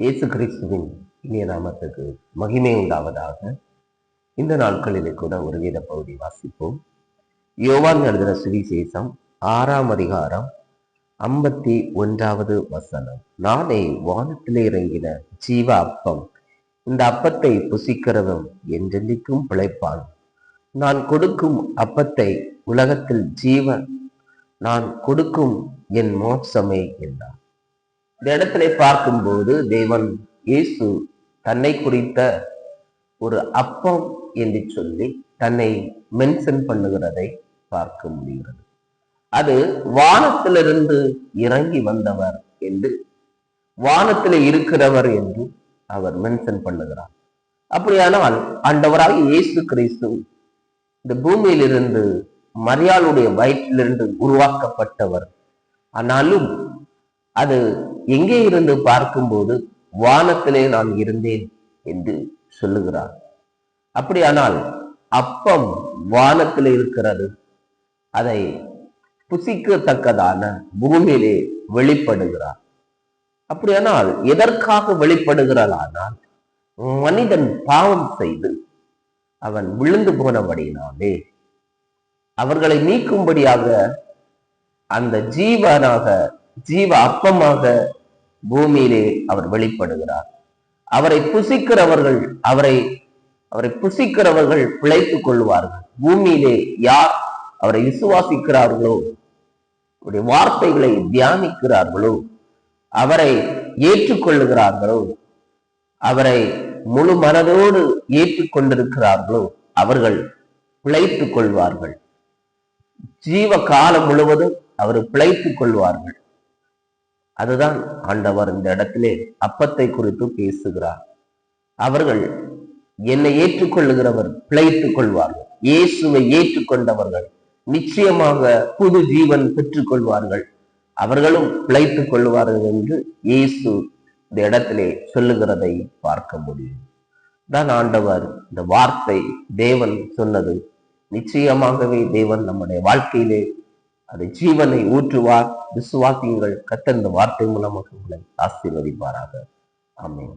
இயேசு கிறிஸ்துவின் இனிய நாமத்துக்கு மகிமை உண்டாவதாக. இந்த நாட்களிலே கூட ஒரு வேத பகுதி வாசிப்போம். யோவான் எழுதின சுவிசேஷம் 6ஆம் அதிகாரம் 51வது வசனம். நானே வானத்திலே இறங்கின ஜீவ அப்பம். இந்த அப்பத்தை புசிக்கிறவன் என்றென்றைக்கும் பிழைப்பான். நான் கொடுக்கும் அப்பத்தை உலகத்தில் ஜீவன் நான் கொடுக்கும் என் மோட்சமே என்றார். இந்த இடத்துல பார்க்கும்போது தேவன் இயேசு தன்னை குறித்த ஒரு அப்பம் என்று சொல்லி தன்னை மென்ஷன் பண்ணுகிறதை பார்க்க முடிகிறது. அது வானத்திலிருந்து இறங்கி வந்தவர் என்று, வானத்தில் இருக்கிறவர் என்று அவர் மென்ஷன் பண்ணுகிறார். அப்படியானால் ஆண்டவராக இயேசு கிறிஸ்து இந்த பூமியிலிருந்து மரியாளுடைய வயிற்றிலிருந்து உருவாக்கப்பட்டவர். ஆனாலும் அது எங்கே இருந்து பார்க்கும்போது வானத்திலே நான் இருந்தேன் என்று சொல்லுகிறார். அப்படியானால் அப்பம் வானத்திலே இருக்கிறது. அதை புசிக்கத்தக்கதான பூமியிலே வெளிப்படுகிறார். அப்படியானால் எதற்காக வெளிப்படுகிறானால், மனிதன் பாவம் செய்து அவன் விழுந்து போனபடினாலே அவர்களை நீக்கும்படியாக அந்த ஜீவ அப்பமாக பூமியிலே அவர் வெளிப்படுகிறார். அவரை புசிக்கிறவர்கள் பிழைத்துக் கொள்வார்கள். பூமியிலே யார் அவரை விசுவாசிக்கிறார்களோ, அவருடைய வார்த்தைகளை தியானிக்கிறார்களோ, அவரை ஏற்றுக்கொள்ளுகிறார்களோ, அவரை முழு மனதோடு ஏற்றுக்கொண்டிருக்கிறார்களோ, அவர்கள் பிழைத்துக் கொள்வார்கள். ஜீவ காலம் முழுவதும் அவர் பிழைத்துக் கொள்வார்கள். அதுதான் ஆண்டவர் இந்த இடத்திலே அப்பத்தை குறித்து பேசுகிறார். அவர்கள் என்னை ஏற்றுக்கொள்ளுகிறவர் பிழைத்துக் கொள்வார்கள். இயேசுவை ஏற்றுக்கொண்டவர்கள் நிச்சயமாக புது ஜீவன் பெற்றுக் கொள்வார்கள். அவர்களும் பிழைத்துக் கொள்வார்கள் என்று இயேசு இந்த இடத்திலே சொல்லுகிறதை பார்க்க முடியும். தான் ஆண்டவர் இந்த வார்த்தை தேவன் சொன்னது. நிச்சயமாகவே தேவன் நம்முடைய வாழ்க்கையிலே அது ஜீவனை ஊற்றுவார். விசுவாசியுங்கள். கர்த்தர் இந்த வார்த்தை மூலமாக உங்களை ஆசீர்வதிப்பாராக. ஆமென்.